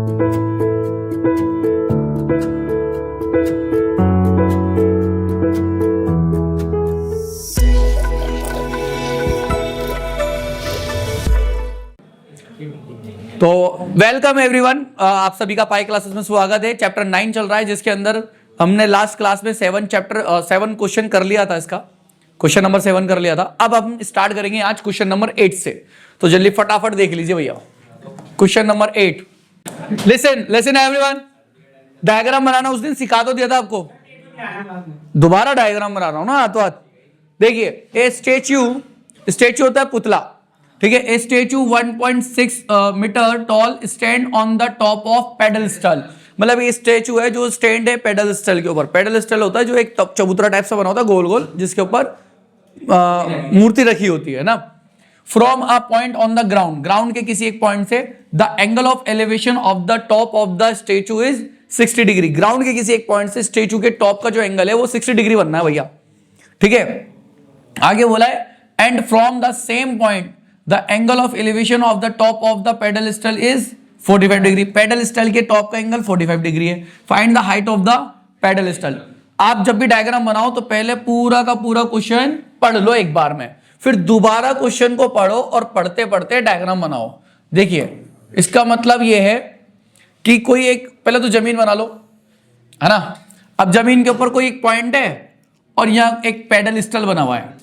तो welcome everyone, आप सभी का पाई क्लासेस में स्वागत है। चैप्टर 9 चल रहा है, जिसके अंदर हमने लास्ट क्लास में 7 क्वेश्चन कर लिया था। इसका क्वेश्चन नंबर 7 कर लिया था। अब हम स्टार्ट करेंगे आज क्वेश्चन नंबर 8 से। तो जल्दी फटाफट देख लीजिए भैया। Question number 8, listen everyone. Diagram बनाना उस दिन सिखा तो दिया था आपको, दोबारा डायग्राम बना रहा हूं ना हाथों हाथ। देखिए, ए स्टेच्यू होता है पुतला, ठीक है। A statue 1.6 metre tall stand on the top of pedestal. मतलब ये स्टेच्यू है जो स्टैंड है पेडल स्टल के ऊपर। पेडल स्टल होता है जो एक चबूतरा टाइप से बना होता है, गोल गोल, जिसके ऊपर मूर्ति रखी होती है ना। From a point on the ground, ground के किसी एक पॉइंट से the angle of elevation of the top of the statue is 60 degree. Ground के किसी एक पॉइंट से स्टेच्यू के टॉप का जो एंगल है वो 60 डिग्री बनना है भैया, ठीक है। आगे बोला है and from the same point the angle of elevation of the top of the pedal stall is 45 degree. Pedal stall के टॉप का एंगल 45 डिग्री है। Find the height of the pedal stall. आप जब भी डायग्राम बनाओ तो पहले पूरा का पूरा क्वेश्चन पढ़ लो एक बार में, फिर दोबारा क्वेश्चन को पढ़ो और पढ़ते पढ़ते डायग्राम बनाओ। देखिए, इसका मतलब यह है कि कोई एक, पहले तो जमीन बना लो, है ना। अब जमीन के ऊपर कोई एक पॉइंट है और यहां एक पेडल स्टल बना हुआ है,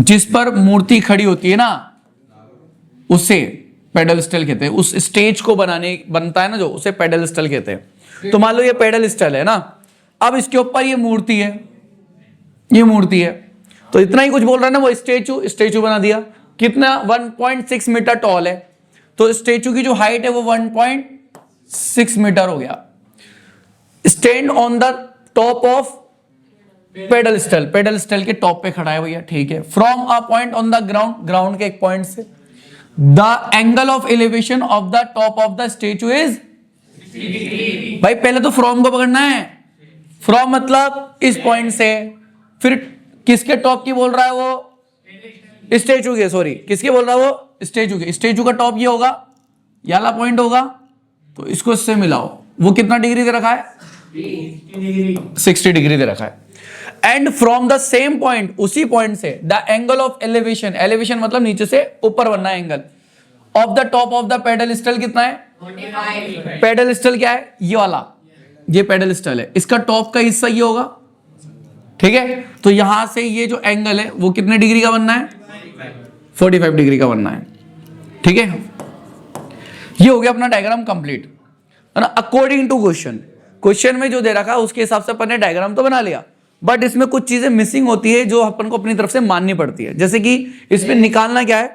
जिस पर मूर्ति खड़ी होती है ना, उसे पेडल स्टल कहते हैं। उस स्टेज को बनता है ना जो, उसे पेडल स्टल कहते हैं। तो मान लो ये पेडल स्टल है ना, अब इसके ऊपर ये मूर्ति है, ये मूर्ति है। तो इतना ही कुछ बोल रहा है ना वो, स्टेचू बना दिया। कितना? 1.6 मीटर टॉल है, तो स्टेचू की जो हाइट है वो 1.6 मीटर हो गया। Stand on the top of pedal stall, pedal stall के टॉप पे खड़ा है भैया, ठीक है। From a point on the ground, ground के एक पॉइंट से the angle of elevation of the top of the statue is, भाई पहले तो फ्रॉम को पकड़ना है। फ्रॉम मतलब इस पॉइंट से, फिर किसके टॉप की बोल रहा है वो? स्टेच्यू के, सॉरी, किसके बोल रहा है वो? स्टेच्यू के। स्टेच्यू का टॉप ये होगा, ये वाला पॉइंट होगा, तो इसको इससे मिलाओ। वो कितना डिग्री दे रखा है? 60 डिग्री दे रखा है। And from the same point, उसी पॉइंट से the angle of elevation, elevation मतलब नीचे से ऊपर बनना है angle, of the top of the pedal stall कितना है? 45। पेडल स्टल क्या है? ये वाला, ये पेडल स्टल है, इसका टॉप का हिस्सा ये होगा, ठीक है। तो यहां से ये जो एंगल है वो कितने डिग्री का बनना है? 45 डिग्री का बनना है, ठीक है। ये हो गया अपना डायग्राम कंप्लीट, है ना। अकॉर्डिंग टू क्वेश्चन में जो दे रखा है उसके हिसाब से अपन ने डायग्राम तो बना लिया, बट इसमें कुछ चीजें मिसिंग होती है जो अपन को अपनी तरफ से माननी पड़ती है। जैसे कि इसमें निकालना क्या है?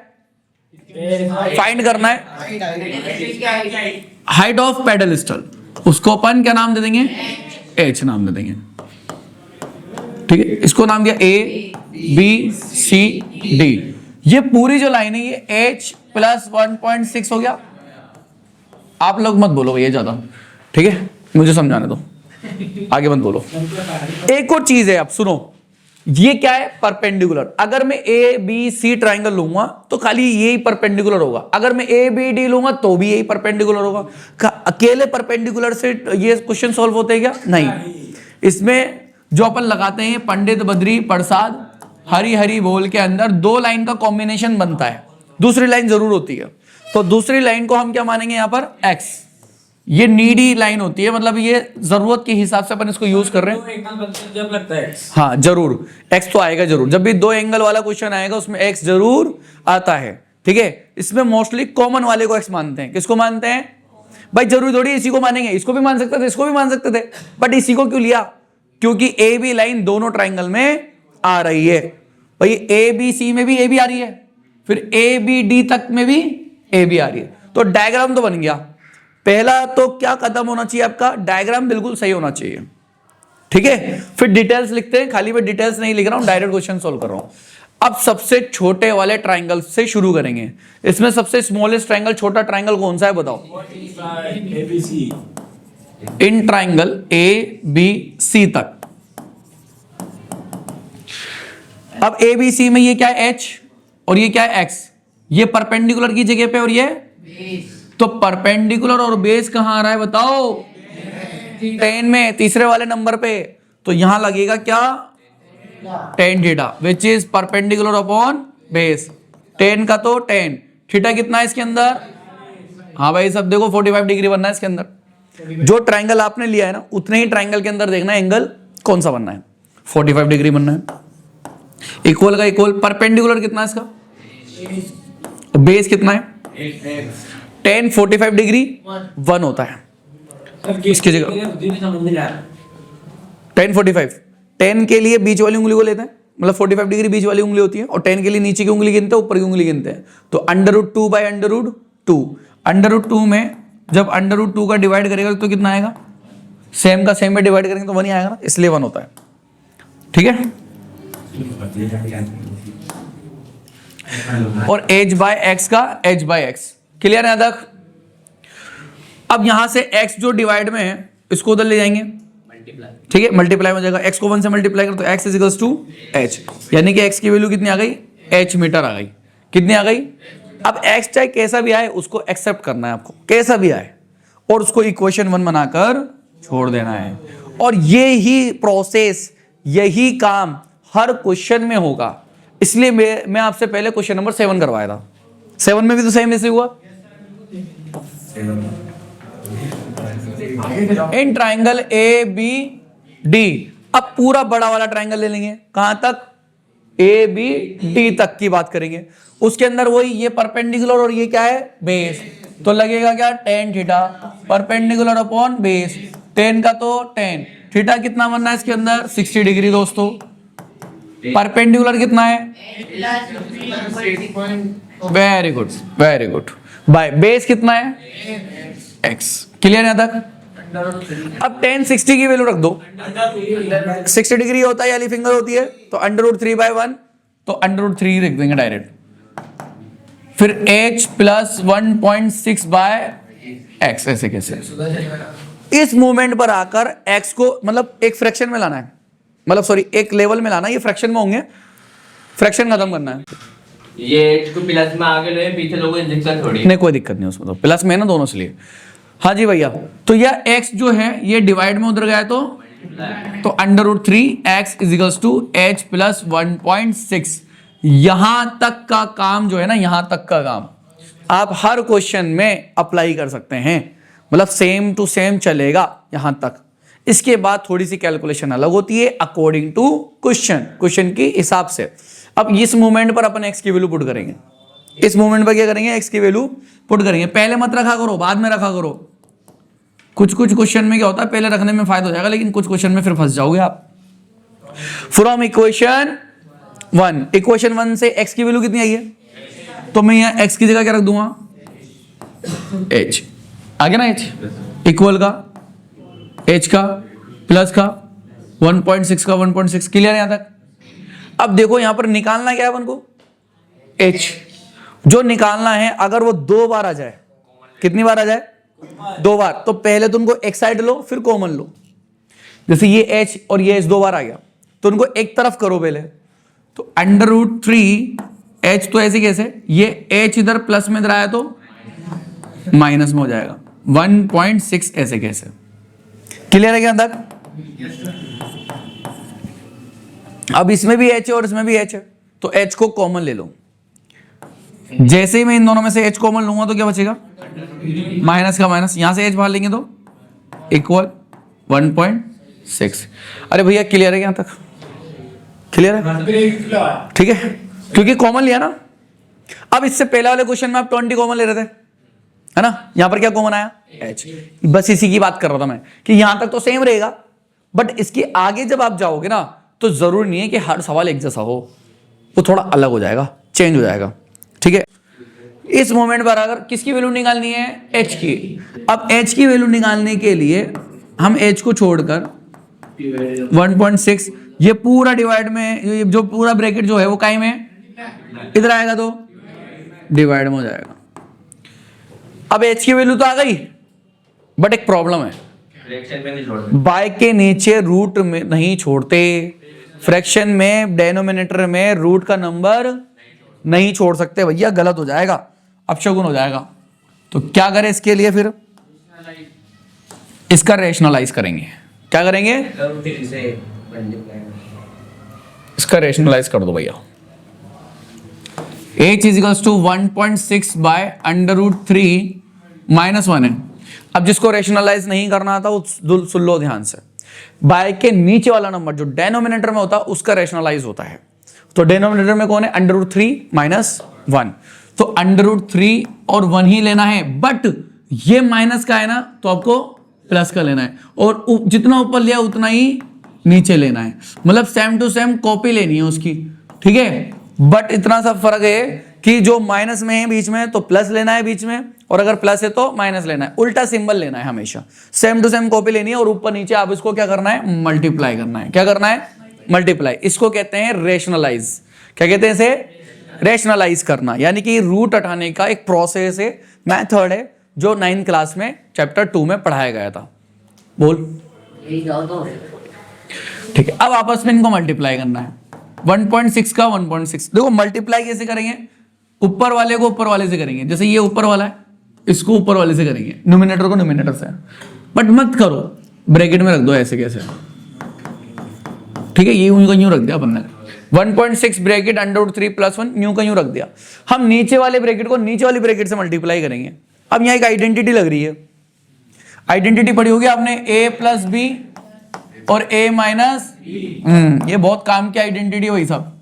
फाइंड करना है हाइट ऑफ पेडल स्टल। उसको अपन क्या नाम दे देंगे? एच नाम दे देंगे, ठीक है। इसको नाम दिया A B C D। ये पूरी जो लाइन है ये H प्लस 1.6 हो गया। आप लोग मत बोलो भैया ज्यादा, ठीक है, मुझे समझाने दो, आगे मत बोलो। एक और चीज है, आप सुनो, ये क्या है? परपेंडिकुलर। अगर मैं ए बी सी ट्राइंगल लूंगा तो खाली यही परपेंडिकुलर होगा। अगर मैं ए बी डी लूंगा तो भी यही परपेंडिकुलर होगा। अकेले परपेंडिकुलर से ये क्वेश्चन सॉल्व होते हैं क्या? नहीं। इसमें जो अपन लगाते हैं पंडित बद्री प्रसाद हरी हरी बोल के अंदर 2 लाइन का कॉम्बिनेशन बनता है, दूसरी लाइन जरूर होती है। तो दूसरी लाइन को हम क्या मानेंगे? यहां पर एक्स। ये नीडी लाइन होती है, मतलब ये जरूरत के हिसाब से अपन इसको यूज कर रहे हैं। जब लगता है हाँ जरूर, एक्स तो आएगा जरूर। जब भी 2 एंगल वाला क्वेश्चन आएगा उसमें एक्स जरूर आता है, ठीक है। इसमें मोस्टली कॉमन वाले को एक्स मानते हैं। किसको मानते हैं भाई? जरूरी थोड़ी इसी को मानेंगे, इसको भी मान सकते थे, इसको भी मान सकते थे, बट इसी को क्यों लिया? क्योंकि ए बी लाइन दोनों ट्राइंगल में आ रही है भाई। ए बी सी में भी ए बी आ रही है, फिर ए बी डी तक में भी ए बी आ रही है। तो डायग्राम तो बन गया। पहला तो क्या कदम होना चाहिए आपका? डायग्राम बिल्कुल सही होना चाहिए, ठीक है। फिर डिटेल्स लिखते हैं, खाली मैं डिटेल्स नहीं लिख रहा हूं, डायरेक्ट क्वेश्चन सॉल्व कर रहा हूं। अब सबसे छोटे वाले ट्राइंगल से शुरू करेंगे। इसमें सबसे स्मॉलेस्ट ट्राइंगल, छोटा ट्राइंगल कौन सा है बताओ? इन ट्राइंगल ए बी सी तक। अब ए बी सी में ये क्या है? एच, और ये क्या है? एक्स। ये परपेंडिकुलर की जगह पे और ये तो परपेंडिकुलर और बेस कहाँ आ रहा है बताओ? 10 में, तीसरे वाले नंबर पे। तो यहां लगेगा क्या? tan theta which is perpendicular upon base. 10 का तो 10, थीटा कितना है इसके अंदर? हाँ भाई सब देखो 45 डिग्री बनना है इसके अंदर। जो ट्राइंगल आपने लिया है ना उतने ही ट्राइंगल के अंदर देखना एंगल कौन सा बनना है, 45 डिग्री बनना है। इक्वल का इक्वल, परपेंडिकुलर कितना है इसका? बेस कितना है? 10 45 डिग्री 1 होता है इसकी जगह। 10 45, 10 के लिए बीच वाली उंगली को लेते हैं, मतलब 45 डिग्री बीच वाली उंगली होती है, और 10 के लिए नीचे की उंगली गिनते हैं, ऊपर की उंगली गिनते हैं। तो √2 बाय √2, √2 में जब √2 का डिवाइड करेगा तो कितना आएगा? सेम का सेम में डिवाइड करेंगे तो 1 ही आएगा ना, इसलिए 1 होता है। ठीक है। और h बाय एक्स का h बाय एक्स, क्लियर है तक? अब यहां से x जो डिवाइड में है इसको उधर ले जाएंगे, ठीक है, मल्टीप्लाई हो जाएगा। x को 1 से मल्टीप्लाई करो तो x इज टू h, यानी कि x की वैल्यू कितनी आ गई? h मीटर आ गई। कितनी आ गई? अब x चाहे कैसा भी आए उसको एक्सेप्ट करना है आपको, कैसा भी आए, और उसको इक्वेशन 1 बनाकर छोड़ देना है। और ये ही प्रोसेस, यही काम हर क्वेश्चन में होगा। इसलिए मैं आपसे पहले क्वेश्चन नंबर 7 करवाया था। 7 में भी तो सेम ऐसे हुआ। In triangle A B D, अब पूरा बड़ा वाला ट्राइंगल ले लेंगे, कहां तक? ए बी डी तक की बात करेंगे। उसके अंदर वही ये परपेंडिकुलर और ये क्या है? बेस। तो लगेगा क्या? tan theta perpendicular upon base. 10 का तो 10, थीटा कितना बनना है इसके अंदर? 60 डिग्री दोस्तों। परपेंडिकुलर कितना है? Very good very good. By base कितना है? x। क्लियर है तक? अब tan 60 की वैल्यू रख दो। 60 डिग्री होता है, याली फिंगर होती है, तो √3 बाय 1, तो √3 लिख देंगे डायरेक्ट। फिर h प्लस 1.6 बाय x, ऐसे कैसे? इस मूवमेंट पर आकर x को मतलब एक फ्रैक्शन में लाना है, मतलब सॉरी एक लेवल में लाना है। ये फ्रैक्शन में होंगे, फ्रैक्शन खत्म करना है। ये h को प्लस में आगे ले, पीछे लोगों को दिक्कत थोड़ी नहीं, कोई दिक्कत नहीं उसमें, तो प्लस में है ना दोनों से लिए। हाँ जी भैया, तो यह x जो है ये डिवाइड में उधर गया तो √3 x is to h plus 1.6। यहां तक का काम जो है ना, यहां तक का काम आप हर क्वेश्चन में अप्लाई कर सकते हैं, मतलब सेम टू सेम चलेगा यहां तक। इसके बाद थोड़ी सी कैलकुलेशन अलग होती है अकॉर्डिंग टू क्वेश्चन के हिसाब से। अब इस मूवमेंट पर अपन x की वैल्यू पुट करेंगे, इस मूवमेंट पर क्या करेंगे? x की वैल्यू पुट करेंगे। पहले मत रखा करो, बाद में रखा करो। कुछ क्वेश्चन में क्या होता है, पहले रखने में फायदा हो जाएगा, लेकिन कुछ क्वेश्चन में फिर फंस जाओगे आप। फ्रॉम इक्वेशन 1 से x की वैल्यू कितनी आई है? तो मैं यहाँ x की जगह क्या रख दूंगा? h आ गया ना, h इक्वल का h का प्लस का 1.6 का 1.6। क्लियर है यहां तक? अब देखो यहां पर निकालना क्या है अपन को? h। जो निकालना है अगर वो 2 बार आ जाए, कितनी बार आ जाए? 2 बार, तो पहले तो उनको एक साइड लो फिर कॉमन लो। जैसे ये h और ये h 2 बार आ गया तो उनको एक तरफ करो पहले, तो √3 h, तो ऐसे कैसे? ये h इधर प्लस में इधर आया तो माइनस में हो जाएगा 1.6, ऐसे कैसे? क्लियर है क्या अंदर? अब इसमें भी h है और इसमें भी h है, तो h को कॉमन ले लो। जैसे ही मैं इन दोनों में से h कॉमन लूंगा तो क्या बचेगा? माइनस का माइनस, यहां से h बाहर लेंगे तो इक्वल 1.6। अरे भैया क्लियर है यहां तक? क्लियर है? ठीक है, क्योंकि कॉमन लिया ना। अब इससे पहले वाले क्वेश्चन में आप 20 कॉमन ले रहे थे, है ना? यहां पर क्या कॉमन आया? h। बस इसी की बात कर रहा था मैं कि यहां तक तो सेम रहेगा, बट इसके आगे जब आप जाओगे ना तो जरूरी नहीं है कि हर सवाल एक जैसा हो, वो थोड़ा अलग हो जाएगा, चेंज हो जाएगा। ठीक है, इस मोमेंट पर अगर किसकी वैल्यू निकालनी है? h की। अब h की वैल्यू निकालने के लिए हम h को छोड़कर 1.6, ये पूरा डिवाइड में, ये जो पूरा ब्रैकेट जो है वो काई में इधर आएगा तो डिवाइड में हो जाएगा। अब h की वैल्यू तो आ गई, बट एक प्रॉब्लम है, फ्रैक्शन में नहीं छोड़ते, बाय के नीचे रूट में नहीं छोड़ते। फ्रैक्शन में डिनोमिनेटर में रूट का नंबर नहीं छोड़ सकते भैया, गलत हो जाएगा, अपशगुन हो जाएगा। तो क्या करें इसके लिए, फिर इसका रेशनलाइज करेंगे। क्या करेंगे, इसका रेशनलाइज कर दो भैया। h is equals to 1.6 by under root 3 minus 1 है। अब जिसको रेशनलाइज नहीं करना था वो सुन लो ध्यान से, बाय के नीचे वाला नंबर जो डेनोमिनेटर में होता है उसका रेशनलाइज होता है। तो डेनोमिनेटर में कौन है, अंडर रूट 3 माइनस 1, तो अंडर रूट 3 और 1 ही लेना है, बट ये माइनस का है ना तो आपको प्लस का लेना है, और जितना ऊपर लिया उतना ही नीचे लेना है, मतलब सेम टू सेम कॉपी लेनी है उसकी, ठीक है। बट इतना सा फर्क है कि जो माइनस में है बीच में तो प्लस लेना है बीच में, और अगर प्लस है तो माइनस लेना है, उल्टा सिंबल लेना है हमेशा, सेम टू सेम कॉपी लेनी है, और ऊपर नीचे आप इसको क्या करना है, मल्टीप्लाई करना है। क्या करना है, मल्टीप्लाई। इसको कहते हैं रेशनलाइज। क्या कहते हैं इसे, रेशनलाइज करना, यानी कि रूट हटाने का एक प्रोसेस है, मेथड है, जो 9th क्लास में चैप्टर 2 में पढ़ाया गया था। बोल, ठीक है। अब आपस में इनको मल्टीप्लाई करना है, 1.6 का 1.6। देखो मल्टीप्लाई कैसे करेंगे, ऊपर वाले को ऊपर वाले से करेंगे, जैसे ये ऊपर वाला है इसको ऊपर वाले से करेंगे, न्यूमिनेटर को न्यूमिनेटर से, बट मत करो ब्रैकेट में रख दो ऐसे कैसे, ठीक है। ये यूं का यूं रख दिया अपन ने, 1.6 ब्रैकेट अंडर रूट 3 प्लस 1 न्यू का यूं रख दिया। हम नीचे वाले ब्रैकेट को नीचे वाली ब्रैकेट से मल्टीप्लाई करेंगे। अब यहाँ एक आइडेंटिटी लग रही है, आइडेंटिटी पढ़ी होगी आपने, a प्लस बी और a माइनस, ये बहुत काम की आइडेंटिटी है भाई साहब,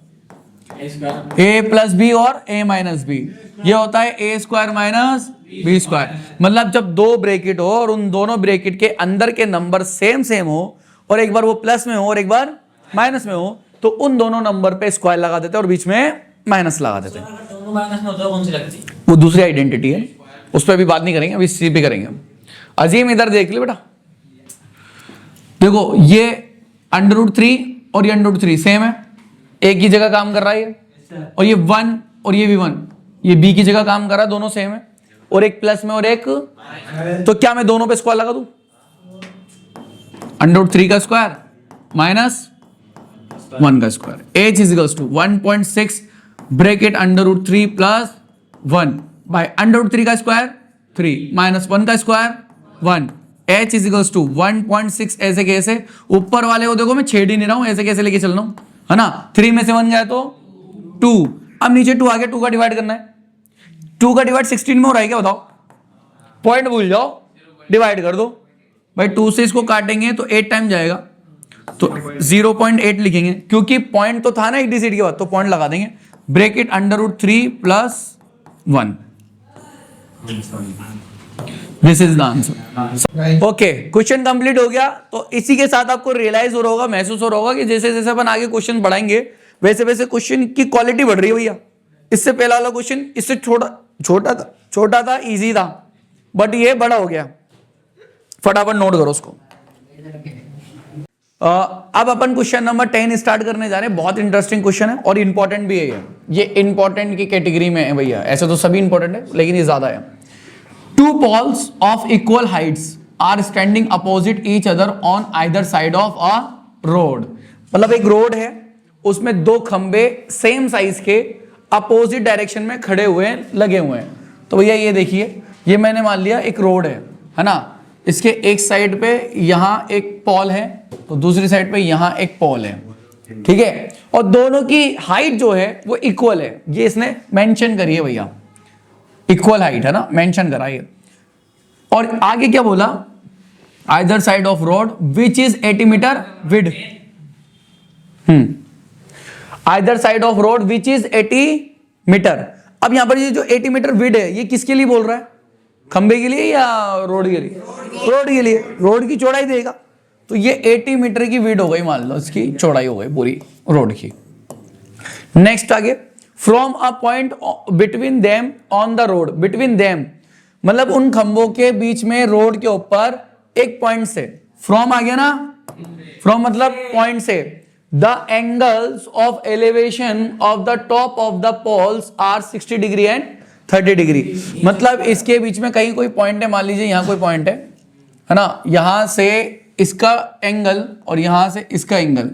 a प्लस बी और a माइनस बी, ये होता है a square minus B square. मतलब जब दो ब्रैकेट हो और उन दोनों ब्रैकेट के अंदर के नंबर सेम सेम हो, और एक बार वो प्लस में हो और एक बार माइनस में हो, तो उन दोनों नंबर पे स्क्वायर लगा देते हैं और बीच में माइनस लगा देते हैं। दोनों माइनस में होता है, कौन सी लगती है? वो दूसरी आइडेंटिटी है, उस पर अभी बात नहीं करेंगे, अभी इसी पे करेंगे। अजीम इधर देख ले बेटा, देखो ये अंडर रूट 3 और ये अंडर रूट 3 सेम है, एक ही जगह काम कर रहा है ये, और ये 1 और ये भी 1, ये b की जगह काम कर रहा है, दोनों सेम है, और एक प्लस में और एक, तो क्या मैं दोनों पे स्क्वायर लगा दूं, अंडर रूट 3 का स्क्वायर माइनस 1 का square, h is equals to 1.6 bracket under root 3 plus 1 by under root 3 का स्क्वायर 3 माइनस 1 का square 1, h is equals to 1.6, ऐसे कैसे, ऊपर वाले को देखो मैं छेड़ ही नहीं रहा हूं, ऐसे कैसे लेके चल रहा हूं, है ना। 3 में से 1 गया तो 2, अब नीचे 2 आ गया, 2 का डिवाइड करना है, 2 का डिवाइड 16 में हो रहा है क्या बताओ, पॉइंट भूल जाओ, डिवाइड कर दो भाई, 2 से इसको काटेंगे तो 8 टाइम जाएगा, तो 0.8 लिखेंगे, क्योंकि पॉइंट तो था ना एक डिजिट के बाद, तो पॉइंट लगा देंगे, bracket under root 3 plus 1, this is the answer. Okay, question complete हो गया। तो इसी के साथ आपको रियलाइज हो रहा होगा, महसूस हो रहा होगा कि जैसे जैसे अपन आगे क्वेश्चन बढ़ाएंगे वैसे वैसे क्वेश्चन की क्वालिटी बढ़ रही है भैया। इससे पहला वाला क्वेश्चन इससे छोटा था, इजी था, बट ये बड़ा हो गया। फटाफट नोट करो उसको। अब अपन क्वेश्चन नंबर 10 स्टार्ट करने जा रहे हैं। बहुत इंटरेस्टिंग क्वेश्चन है और इंपॉर्टेंट भी है ये इंपॉर्टेंट की कैटेगरी में है भैया। ऐसे तो सभी इंपॉर्टेंट है लेकिन ये ज्यादा है। Two poles of equal heights are standing opposite each other on either side of a road। मतलब एक रोड है, उसमें दो खंबे सेम साइज के अपोजिट डायरेक्शन में खड़े हुए हैं, लगे हुए हैं। तो भैया ये देखिए, ये मैंने मान लिया एक रोड है ना, इसके एक साइड पे यहाँ एक पोल है तो दूसरी साइड पे यहाँ एक पोल है, ठीक है, और दोनों की हाइट जो है वो इक्वल है। ये इसने मेंशन करी है भैया, इक्वल हाइट है ना, मेंशन कराइए। और आगे क्या बोला, either side of road which is 80 meter wide, either side of road which is 80 meter. अब यहां पर ये जो 80 मीटर विड है ये किसके लिए बोल रहा है, खंबे के लिए या रोड के लिए? रोड के लिए, रोड की चौड़ाई देगा। तो ये 80 मीटर की विड हो गई, मान लो इसकी चौड़ाई हो गई पूरी रोड की। नेक्स्ट आगे, from a point between them on the road, between them मतलब उन खंभों के बीच में रोड के ऊपर एक पॉइंट से, फ्रॉम आ गया ना, फ्रॉम मतलब पॉइंट से, the angles of elevation of the top of the poles are 60 degree and 30 degree. मतलब इसके बीच में कहीं कोई पॉइंट है, मान लीजिए यहां कोई पॉइंट है ना, यहां से इसका एंगल और यहां से इसका एंगल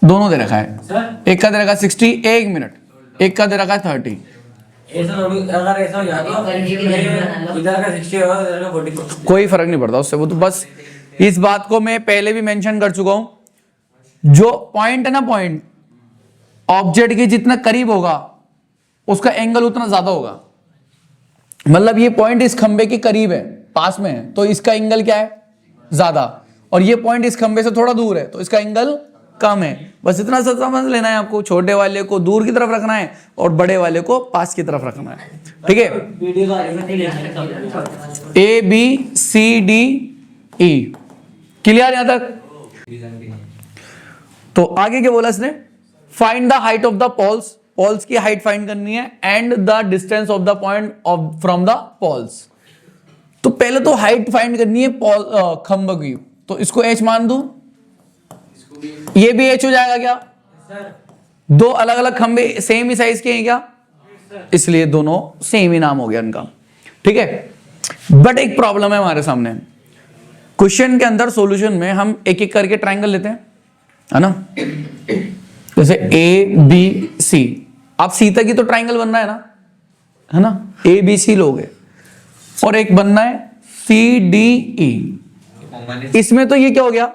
दोनों दे रखा है, एक का दे रखा है 60, एक मिनट, एक का दे रखा है 30, ऐसा अगर ऐसा हो जाता तो इधर का 60 होगा इधर का 40। कोई फर्क नहीं पड़ता उससे, वो तो बस इस बात को मैं पहले भी मेंशन कर चुका हूं, जो पॉइंट है ना, पॉइंट ऑब्जेक्ट के जितना करीब होगा उसका एंगल उतना ज्यादा होगा। मतलब ये पॉइंट इस खंबे के करीब है, पास में है, तो इसका एंगल क्या है, ज्यादा, और ये पॉइंट इस खंबे से थोड़ा दूर है तो इसका एंगल कम है। बस इतना सा समझ लेना है आपको, छोटे वाले को दूर की तरफ रखना है और बड़े वाले को पास की तरफ रखना है, ठीक है। वीडियो का आएगा A B C D E, clear यहां तक? तो आगे क्या बोला इसने, find the height of the poles, poles की हाइट फाइंड करनी है, and the distance of the point of from the poles. तो पहले तो हाइट फाइंड करनी है खंभ की, तो इसको h मान दूं, ये भी h हो जाएगा क्या? दो अलग अलग खंबे सेम ही साइज के हैं क्या? इसलिए दोनों सेम ही नाम हो गया इनका, ठीक है। बट एक प्रॉब्लम है हमारे सामने, क्वेश्चन के अंदर सॉल्यूशन में हम एक एक करके ट्रायंगल लेते हैं, है ना। जैसे ए बी सी, आप सी तक ही तो ट्रायंगल बनना है ना, ए बी सी लोगे, और एक बनना है सी डी ई। इसमें तो ये क्या हो गया,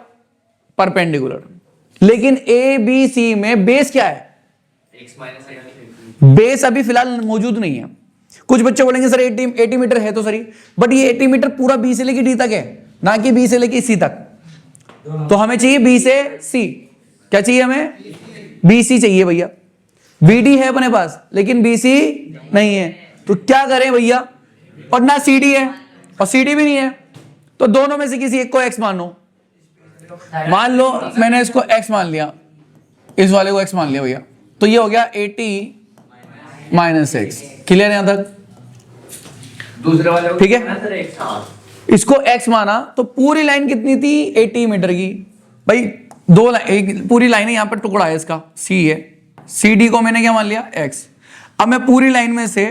परपेंडिकुलर, लेकिन ए बी सी में बेस क्या है, बेस अभी फिलहाल मौजूद नहीं है। कुछ बच्चे बोलेंगे सर 80 मीटर है तो सही, बट ये 80 मीटर पूरा बी से लेके डी तक है, ना कि बी से लेके सी तक। तो हमें चाहिए बी से सी, क्या चाहिए हमें, बी सी चाहिए भैया। बी डी है अपने पास लेकिन बी सी नहीं है, तो क्या करें भैया, और ना सी डी है और सी डी भी नहीं है, तो दोनों में से किसी एक को एक्स मानो। मान लो मैंने इसको x मान लिया, इस वाले को x मान लिया भैया, तो ये हो गया 80 माइनस एक्स, क्लियर यहां तक? दूसरे वाले को ठीक है। कितना सर, एक इसको x माना तो पूरी लाइन कितनी थी, 80 मीटर की। भाई दो लाइन, एक पूरी लाइन है, यहां पर टुकड़ा है इसका c है, सी डी को मैंने क्या मान लिया, x। अब मैं पूरी लाइन में से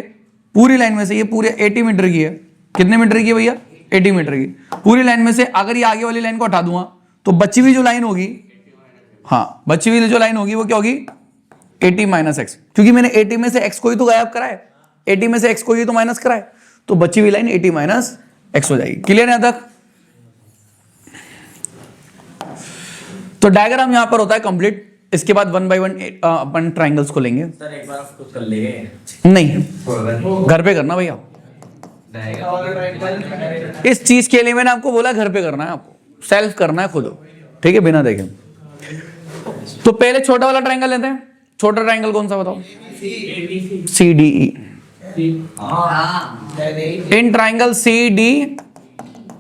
ये पूरे 80 मीटर की है, कितने मीटर की है भैया, 80 मीटर की। पूरी लाइन में से अगर ये आगे वाली लाइन को हटा दूंगा तो बची हुई जो लाइन होगी, हाँ बची हुई जो लाइन होगी वो क्या होगी, 80 माइनस एक्स, क्योंकि मैंने 80 में से x को ही तो गायब करा है, 80 में से x को ही तो माइनस करा है, तो बची हुई लाइन 80 माइनस एक्स हो जाएगी। क्लियर है यहां तक? तो डायग्राम यहां पर होता है कंप्लीट। इसके बाद 1 बाय 1 अपन ट्रायंगल्स को लेंगे। सर एक बार खुद कर लेंगे, नहीं, घर पे करना भैया, इस चीज के लिए मैंने आपको बोला घर पे करना है, आपको सेल्फ करना है खुद, ठीक है, बिना देखे। तो पहले छोटा वाला ट्रायंगल लेते हैं। छोटा ट्रायंगल कौन सा बताओ, C D E. In triangle C D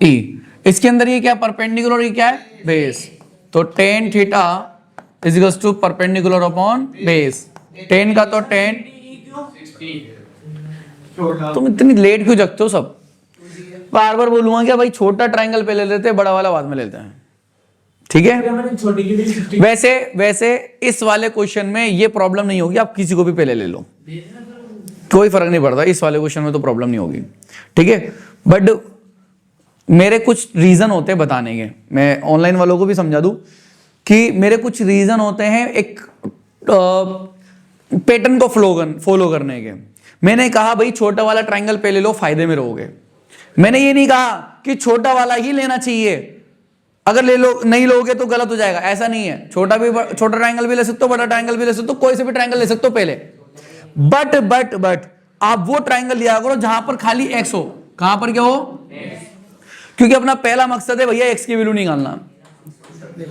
E, इसके अंदर ये क्या परपेंडिकुलर, ये क्या है बेस, तो tan theta is equals to perpendicular upon base. Tan का तो 10। तुम इतनी लेट क्यों जगते हो सब? बार बार बोलूंगा क्या भाई, छोटा ट्रायंगल पे ले लेते हैं, बड़ा वाला बाद में लेते हैं, ठीक है। वैसे इस वाले क्वेश्चन में ये प्रॉब्लम नहीं होगी, आप किसी को भी पहले ले लो, कोई फर्क नहीं पड़ता, इस वाले क्वेश्चन में तो प्रॉब्लम नहीं होगी, ठीक है। बट मेरे कुछ रीजन होते हैं बताने के, मैं ऑनलाइन वालों को भी समझा दूं कि मेरे कुछ रीजन होते हैं एक पैटर्न को फॉलो करने के। मैंने कहा भाई छोटा वाला ट्रायंगल पे ले लो, फायदे में रहोगे। मैंने ये नहीं कहा कि छोटा वाला ही लेना चाहिए, अगर ले लो नहीं लोगे तो गलत हो जाएगा, ऐसा नहीं है। छोटा ट्रायंगल भी ले सकते हो, बड़ा ट्रायंगल भी ले सकते हो, कोई से भी ट्रायंगल ले सकते हो पहले। बट आप वो ट्रायंगल लिया करो जहां पर खाली एक्स हो। कहां पर क्या हो, क्योंकि अपना पहला मकसद है भैया एक्स की वैल्यू निकालना।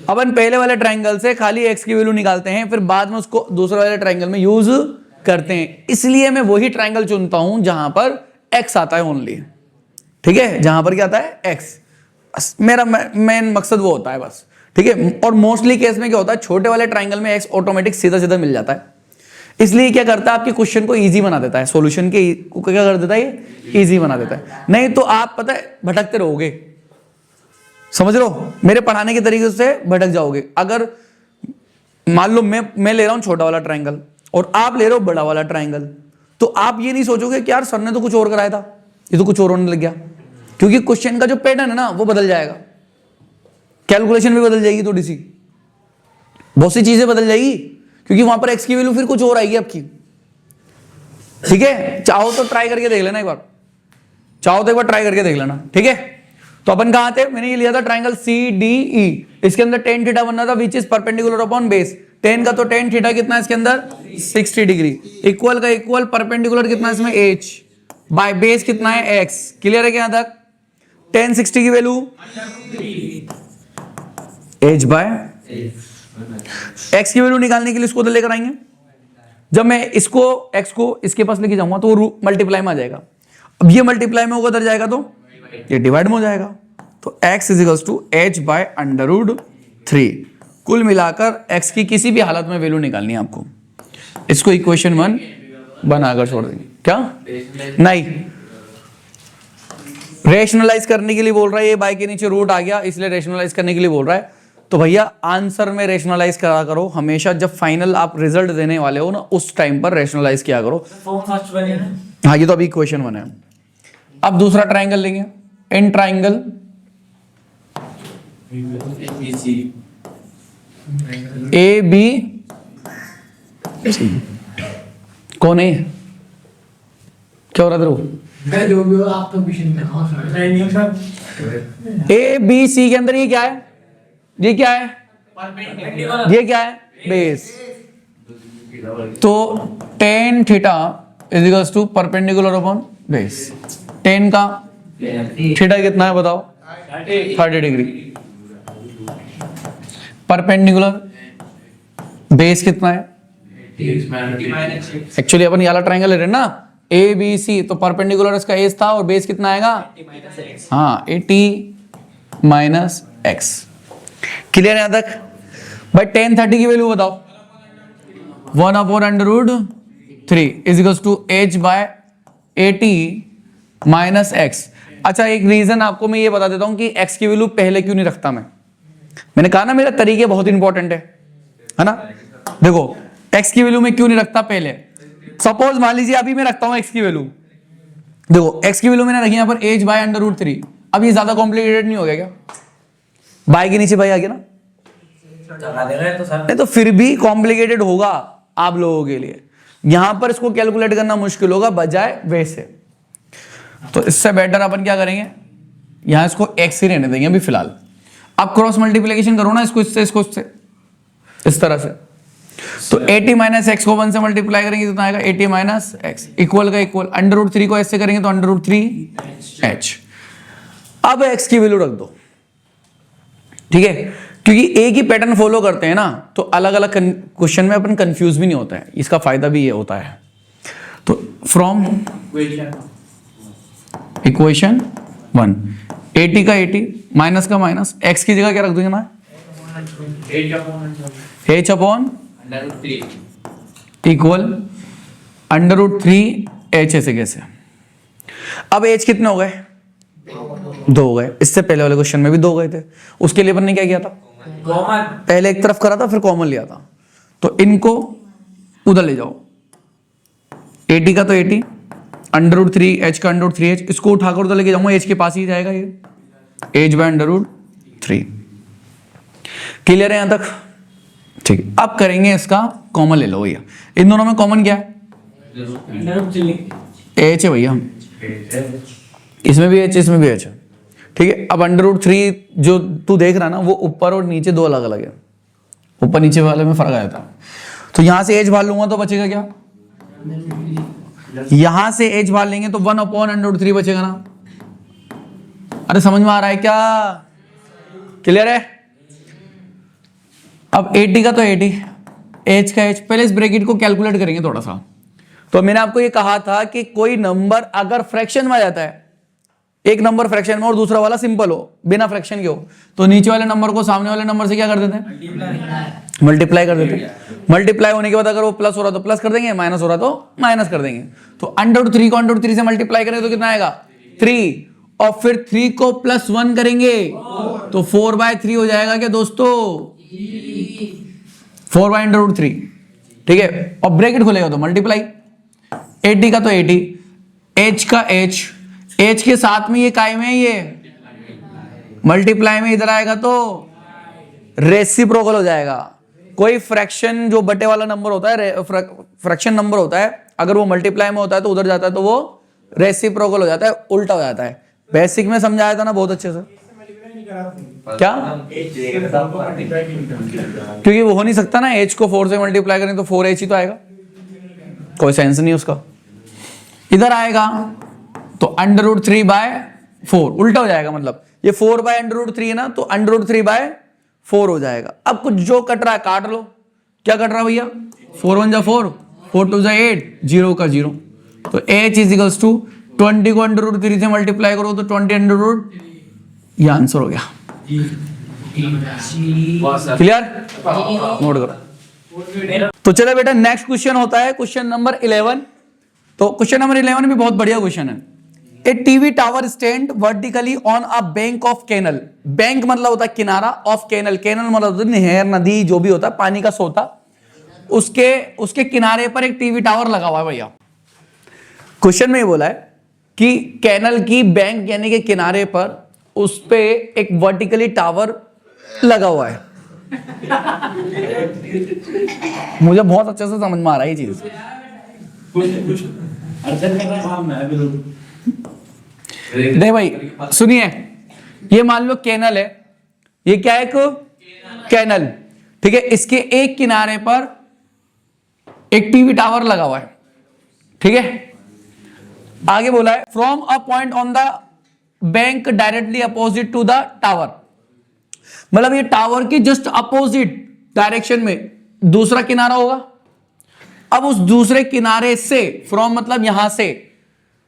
अपन पहले वाले ट्रायंगल से खाली एक्स की वैल्यू निकालते हैं, फिर बाद में उसको दूसरे वाले ट्रायंगल में यूज करते हैं। इसलिए मैं वही ट्रायंगल चुनता हूं जहां पर एक्स आता है ओनली, ठीक है, जहां पर क्या आता है एक्स। मेरा मेन मकसद वो होता है बस, ठीक है। और मोस्टली केस में क्या होता है, छोटे वाले ट्रायंगल में एक्स ऑटोमेटिक सीधा सीधा मिल जाता है, इसलिए क्या करता है आपके क्वेश्चन को इजी बना देता है, सॉल्यूशन के को क्या कर देता है, ये इजी बना देता है। नहीं तो आप पता है भटकते रहोगे, समझ लो, मेरे पढ़ाने के तरीके से भटक जाओगे। अगर मान लो मैं ले रहा हूं छोटा वाला ट्रायंगल और आप ले रहे हो बड़ा वाला ट्रायंगल, तो आप ये नहीं सोचोगे कि यार सर ने तो कुछ और कराया था, ये तो कुछ और होने लग गया, क्योंकि क्वेश्चन का जो पैटर्न है ना वो बदल जाएगा, कैलकुलेशन भी बदल जाएगी, थोड़ी सी बहुत सी चीजें बदल जाएगी, क्योंकि वहां पर एक्स की वैल्यू फिर कुछ और आएगी आपकी, ठीक है, चाहो तो ट्राई करके देख लेना एक बार, चाहो तो एक बार ट्राई करके देख लेना। ठीक है, तो अपन कहां थे, मैंने ये लिया था ट्राइंगल CDE, इसके अंदर tan थीटा बनना था which is perpendicular upon base. tan का तो tan थीटा कितना है इसके अंदर 60 डिग्री, इक्वल का इक्वल परपेंडिकुलर कितना है इसमें h, बाय बेस कितना है x। क्लियर है क्या यहां तक? tan 60 की वैल्यू h बाय x की वैल्यू निकालने के लिए इसको तो लेकर आएंगे। जब मैं इसको x को इसके पास लेके जाऊंगा तो वो मल्टीप्लाई में आ जाएगा। अब ये मल्टीप्लाई में होगा उधर जाएगा तो ये डिवाइड में हो जाएगा। तो x is to h by under root 3। कुल मिलाकर x की किसी भी हालत में वैल्यू निकालनी है आपको। इसको इक्वेशन 1 बनाकर छोड़ देंगे। क्या नहीं, रेशनलाइज करने के लिए बोल रहा है, ये बाय के नीचे रूट आ गया इसलिए रेशनलाइज करने के लिए बोल रहा है। तो भैया आंसर में रेशनलाइज करा करो हमेशा, जब फाइनल आप रिजल्ट देने वाले हो ना उस टाइम पर रेशनलाइज किया करो। हाँ, ये तो अभी इक्वेशन 1 है। अब दूसरा ट्राइंगल लेंगे, इन ट्राइंगल AB कौन है, क्या हो रहा था? जो भी हो आप तो मिशन में ABC के अंदर ये क्या है, ये क्या है, ये क्या है, बेस। तो tan theta is equals to perpendicular upon base. tan का थीटा कितना है बताओ, 30 डिग्री। परपेंडिकुलर बेस कितना है, एक्चुअली अपन ये वाला ट्रायंगल ले रहे हैं ना ABC, तो परपेंडिकुलर इसका एज था और बेस कितना आएगा, हाँ 80 माइनस x। क्लियर है यहां तक भाई? tan 30 की वैल्यू बताओ, 1 upon under root 3 is equals to h by 80 minus x। अच्छा, एक रीजन आपको मैं ये बता देता हूं कि x की वैल्यू पहले क्यों नहीं रखता। मैंने कहा ना मेरा तरीके बहुत इंपॉर्टेंट है ना। देखो x की वैल्यू मैं क्यों नहीं रखता पहले। सपोज मान लीजिए अभी मैं रखता हूं x की वैल्यू, देखो x की वैल्यू मैंने रखी यहां पर h बाय अंडर रूट 3। अब ये ज्यादा कॉम्प्लिकेटेड नहीं हो गया क्या, बाय के नीचे बाय आ गया ना, नहीं तो फिर भी कॉम्प्लिकेटेड होगा आप लोगों के लिए। यहां पर इसको कैलकुलेट करना मुश्किल होगा बजाय वैसे। तो इससे बेटर अपन क्या करेंगे, यहां इसको x ही रहने देंगे अभी फिलहाल। अब क्रॉस मल्टीप्लिकेशन करो ना इसको इससे, इसको इससे, इस तरह से। तो 80 माइनस एक्स को 1 से मल्टीप्लाई करेंगे कितना आएगा, 80 माइनस एक्स इक्वल का इक्वल अंडर रूट 3 को ऐसे करेंगे तो अंडर रूट 3h। अब x की वैल्यू रख दो, ठीक है, क्योंकि एक ही पैटर्न फॉलो करते हैं ना तो अलग अलग क्वेश्चन में अपन कंफ्यूज भी नहीं होता है, इसका फायदा भी ये होता है। तो फ्रॉम इक्वेशन 1 80 का 80 माइनस का माइनस, x की जगह क्या रख दूंगा ना, h upon equal under root 3h ऐसे कैसे। अब h कितने हो गए, 2 हो गए। इससे पहले वाले क्वेश्चन में भी 2 गए थे, उसके लिए अपन ने क्या किया था, पहले एक तरफ करा था फिर कॉमन लिया था। तो इनको उधर ले जाओ, 80 का तो 80 अंडर रूट 3h का अंडर रूट 3h, इसको उठाकर उधर लेके जाऊंगा, h के पास ही जाएगा ये h by under root 3। Clear है यहां तक, ठीक है। अब करेंगे इसका कॉमन ले लो भैया, इन दोनों में कॉमन क्या है, h है भैया, इसमें भी h इसमें भी h है, ठीक है। अब अंडर रूट 3 जो तू देख रहा ना वो ऊपर और नीचे 2 अलग अलग है, ऊपर नीचे वाले में फर्क आ जाता है। तो यहां से h भाग लूंगा तो बचेगा क्या, यहां से h भाग लेंगे तो 1 अपॉन अंडर रूट 3 बचेगा ना। अरे समझ में आ रहा है क्या, क्लियर है। अब 80 का तो 80 h का h, पहले इस ब्रैकेट को कैलकुलेट करेंगे थोड़ा सा। तो मैंने आपको ये कहा था कि कोई नंबर अगर फ्रैक्शन में आ जाता है, एक नंबर फ्रैक्शन में और दूसरा वाला सिंपल हो बिना फ्रैक्शन के हो, तो नीचे वाले नंबर को सामने वाले नंबर से क्या कर देते हैं, मल्टीप्लाई कर देते हैं। मल्टीप्लाई होने के बाद अगर वो प्लस हो रहा तो प्लस कर देंगे, माइनस हो रहा तो माइनस कर देंगे। तो अंडर रूट 3 को अंडर रूट 3 से मल्टीप्लाई करेंगे तो कितना आएगा 3, और फिर 3 को प्लस 1 करेंगे तो 4/3 हो जाएगा क्या दोस्तों, 4 बाय अंडर रूट 3, ठीक है। और ब्रैकेट खुलेगा तो मल्टीप्लाई, 80 का तो 80 h का h के साथ में ये काय में ये मल्टीप्लाई में इधर आएगा तो रेसिप्रोकल हो जाएगा। कोई फ्रैक्शन जो बटे वाला नंबर होता है, फ्रैक्शन नंबर होता है, अगर वो मल्टीप्लाई में होता है तो उधर जाता है तो वो रेसिप्रोकल हो जाता है, उल्टा हो जाता है। बेसिक में समझाया था ना बहुत अच्छे से। क्या? क्योंकि वो हो नहीं सकता ना, h को 4 से मल्टीप्लाई करें तो 4h ही तो आएगा, कोई सेंस नहीं उसका। इधर आएगा तो √3/4 उल्टा हो जाएगा, मतलब ये 4/√3 है ना, तो √3/4 हो जाएगा। अब कुछ जो कट रहा है काट लो। क्या कट रहा है भैया? 4 1 जा 4, 4 2 जा 8, 0 का 0। तो h इज इक्वल्स टू 20 को √3 से मल्टीप्लाई करो तो 20 ये आंसर हो गया। क्लियर? नोट करो। तो चलो बेटा नेक्स्ट क्वेश्चन होता है क्वेश्चन नंबर 11। तो क्वेश्चन नंबर 11 भी बहुत बढ़िया क्वेश्चन है। A TV tower stand vertically on a bank of canal. Bank मतलब होता है किनारा, ऑफ कैनल, कैनल मतलब होता है नहर, नदी, जो भी होता है पानी का सोता। उसके किनारे पर एक टीवी टावर लगा हुआ है भैया। क्वेश्चन में ये बोला है कि कैनल की बैंक यानी कि किनारे पर उस पे एक वर्टिकली टावर लगा हुआ है। मुझे बहुत अच्छे से समझ में आ रहा है ये चीज। नहीं भाई सुनिए, ये मान लो कैनल है, ये क्या है? एक कैनल, ठीक है। इसके एक किनारे पर एक टीवी टावर लगा हुआ है, ठीक है। आगे बोला है from a point on the bank directly opposite to the tower, मतलब ये टावर की जस्ट अपोजिट डायरेक्शन में दूसरा किनारा होगा। अब उस दूसरे किनारे से, फ्रॉम मतलब यहां से,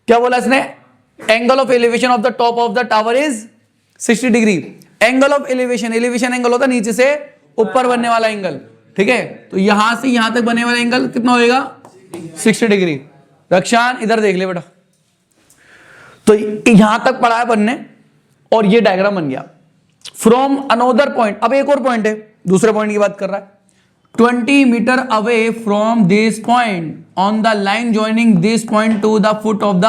क्या बोला इसने? Angle of elevation of the top of the tower is 60 degree. Angle of elevation, elevation angle होता है नीचे से ऊपर बनने वाला एंगल, ठीक है। तो यहां से यहां तक बनने वाला एंगल कितना होएगा? 60 डिग्री। रक्षान इधर देख ले बेटा, तो यहां तक पड़ा है बनने और ये डायग्राम बन गया। फ्रॉम अनोदर पॉइंट, अब एक और पॉइंट है, दूसरे पॉइंट की बात कर रहा है। 20 meter away from this point on the line joining this point to the foot of the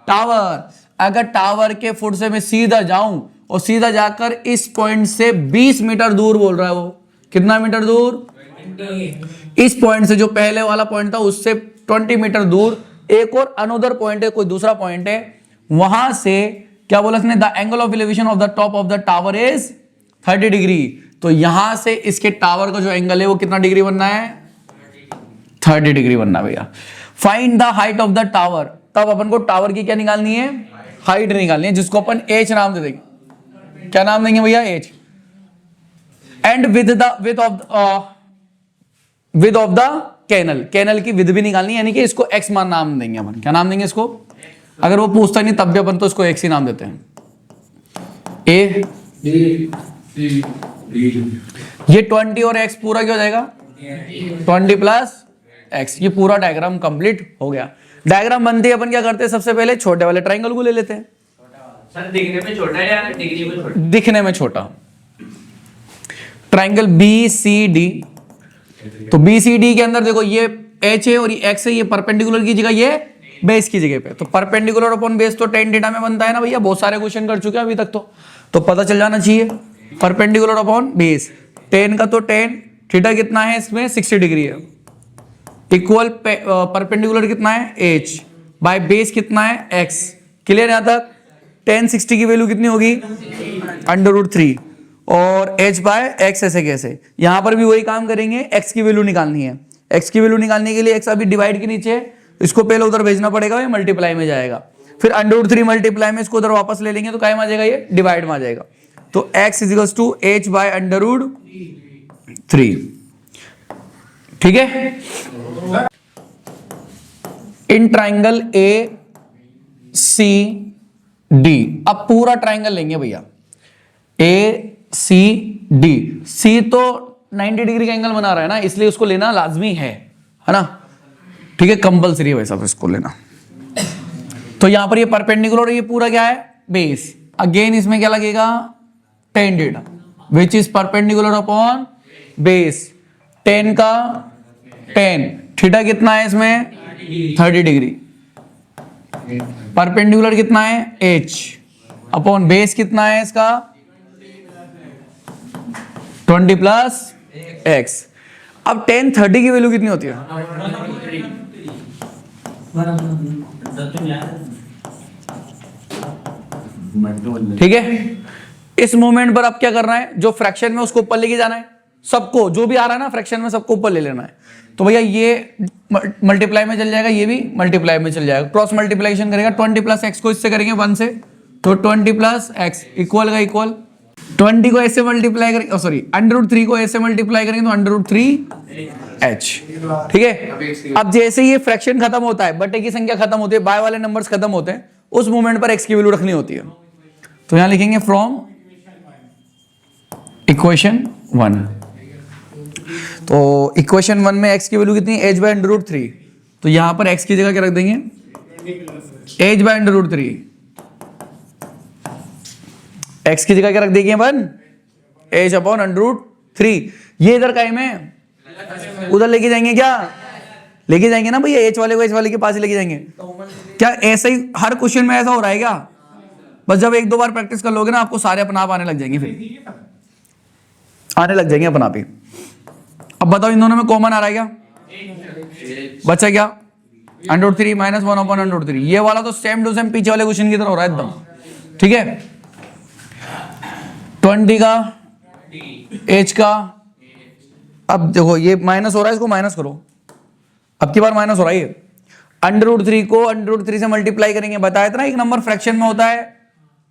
tower. अगर टावर के फुट से मैं सीधा जाऊं और सीधा जाकर इस पॉइंट से 20 मीटर दूर बोल रहा है, वो कितना मीटर दूर? इस पॉइंट से, जो पहले वाला पॉइंट था उससे 20 मीटर दूर एक और अनोदर पॉइंट है, कोई दूसरा पॉइंट है, वहां से क्या बोला इसने? The angle of elevation of the top of the tower is 30 degree. तो यहां से इसके टावर का जो एंगल है वो कितना डिग्री बनना है? 30 डिग्री बनना है भैया। Find the height of the tower. तब अपन को टावर की क्या निकालनी है? हाइट निकालनी है, जिसको अपन h नाम दे देंगे। क्या नाम देंगे भैया? h। And width of the canal, canal की विद भी निकालनी है, यानी कि इसको x मान नाम देंगे अपन। क्या नाम देंगे इसको? अगर वो पूछता नहीं तब भी अपन तो इसको x ही नाम देते हैं। a ये 20 और x पूरा क्या हो जाएगा? 20 प्लस x। ये पूरा डायग्राम कंप्लीट हो गया। डायग्राम बनते ही अपन क्या करते हैं? सबसे पहले छोटे वाले ट्रायंगल को ले लेते हैं। सर दिखने में छोटा है या डिग्री में छोटा? दिखने में छोटा। ट्रायंगल BCD, तो BCD के अंदर देखो ये h है और ये x है, ये परपेंडिकुलर की जगह, ये बेस की जगह पे। तो परपेंडिकुलर अपॉन बेस तो tan थीटा में बनता है ना भैया, बहुत सारे क्वेश्चन कर चुके हैं अभी तक, तो पता चल जाना चाहिए। परपेंडिकुलर अपॉन बेस, tan का तो tan, थीटा कितना है इसमें? 60 डिग्री है। इक्वल परपेंडिकुलर कितना है? h बाय बेस कितना है? x। क्लियर यहां तक? tan 60 की वैल्यू कितनी होगी? √3 और h बाय x। ऐसे कैसे? यहां पर भी वही काम करेंगे, x की वैल्यू निकालनी है। x की वैल्यू निकालने के लिए x अभी डिवाइड के नीचे, इसको पहले उधर भेजना पड़ेगा, ये मल्टीप्लाई में जाएगा, फिर √3 मल्टीप्लाई में इसको उधर वापस ले लेंगे तो क्या में आ जाएगा? ये डिवाइड में आ जाएगा। तो x is to h by √3, ठीक है। इन ट्राइंगल ACD, अब पूरा ट्राइंगल लेंगे भैया, ACD। C तो 90 डिग्री का एंगल बना रहा है ना, इसलिए उसको लेना लाजमी है ना, ठीक है, कंपलसरी है वैसा इसको लेना। तो यहां पर ये परपेंडिकुलर, ये पूरा क्या है? बेस। अगेन इसमें क्या लगेगा? tan theta which is perpendicular upon base. tan का tan, थीटा कितना है इसमें? 30 डिग्री। परपेंडिकुलर कितना है? h अपॉन बेस कितना है इसका? 20 प्लस x। अब tan 30 की वैल्यू कितनी होती है? ठीक है, इस मोमेंट पर अब क्या करना है, जो फ्रैक्शन में उसको ऊपर लेके जाना है, सबको जो भी आ रहा है ना फ्रैक्शन में सबको ऊपर ले लेना है। तो भैया ये मल्टीप्लाई में चल जाएगा, ये भी मल्टीप्लाई में चल जाएगा, क्रॉस मल्टीप्लिकेशन करेगा 20 प्लस एक्स को इससे करेंगे 1 से, तो 20 प्लस एक्स इक्वल का इक्वल 20 को ऐसे मल्टीप्लाई करेंगे, सॉरी √3 को ऐसे मल्टीप्लाई करेंगे तो √3h। ठीक है, अब जैसे ये फ्रैक्शन खत्म होता है, बटे की संख्या खत्म होती है, बाय वाले नंबर्स खत्म होते हैं, उस मोमेंट पर x की वैल्यू रखनी होती है। तो यहां लिखेंगे फ्रॉम इक्वेशन 1। तो इक्वेशन 1 में x की वैल्यू कितनी है, h/√3। तो यहां पर x की जगह क्या रख देंगे, h/√3। x की जगह क्या रख देंगे अपन, h/√3। ये इधर का में उधर लेके जाएंगे, क्या लेके जाएंगे ना भैया, h वाले को h वाले के पास ही लेके जाएंगे। क्या ऐसा ही हर क्वेश्चन में ऐसा हो रहा है क्या? बस जब 1-2 बार प्रैक्टिस कर लोगे ना, आपको सारे अपना आप आने लग जाएंगे, फिर आने लग जाएंगे अपना आप ही। अब बताओ इन दोनों में कॉमन आ रहा है क्या, बचा क्या, √3 - 1/√3। ये वाला तो सेम टू सेम पीछे वाले क्वेश्चन की तरह हो रहा है एकदम। ठीक है, 20 का h का, अब देखो ये माइनस हो रहा है, इसको माइनस करो, अब की बार माइनस हो रहा है। √3 को √3 से मल्टीप्लाई करेंगे, बताया था ना, एक नंबर फ्रैक्शन में होता है,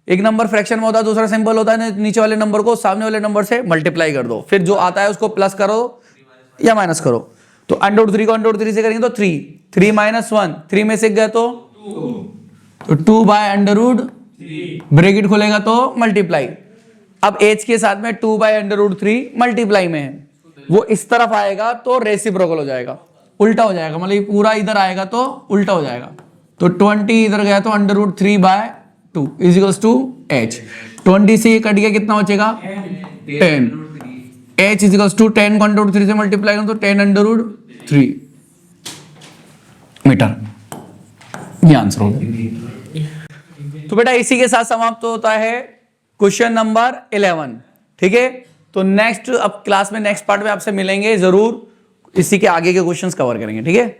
एक नंबर फ्रैक्शन में होता है, दूसरा सिंपल होता है, नीचे वाले नंबर को सामने वाले नंबर से मल्टीप्लाई कर दो, फिर जो आता है उसको प्लस करो या माइनस करो। तो √3 को √3 से करेंगे तो 3 - 1, 3 में से गया तो 2/√3, ब्रैकेट खुलेगा तो मल्टीप्लाई। अब h के साथ में 2/√3 मल्टीप्लाई में है, वो इस तरफ आएगा तो रेसिप्रोकल हो जाएगा, उल्टा हो जाएगा, मतलब पूरा इधर आएगा तो उल्टा हो जाएगा। तो 20 इधर गया तो √3/2 = h। 20 से ये कट गया, कितना बचेगा 10। h = 10 को √3 से मल्टीप्लाई करो तो 10√3 मीटर। ये आंसर होगा। तो बेटा इसी के साथ समाप्त होता है क्वेश्चन नंबर 11। ठीक है, तो नेक्स्ट अब क्लास में नेक्स्ट पार्ट में आपसे मिलेंगे जरूर, इसी के आगे के क्वेश्चंस कवर करेंगे। ठीक है।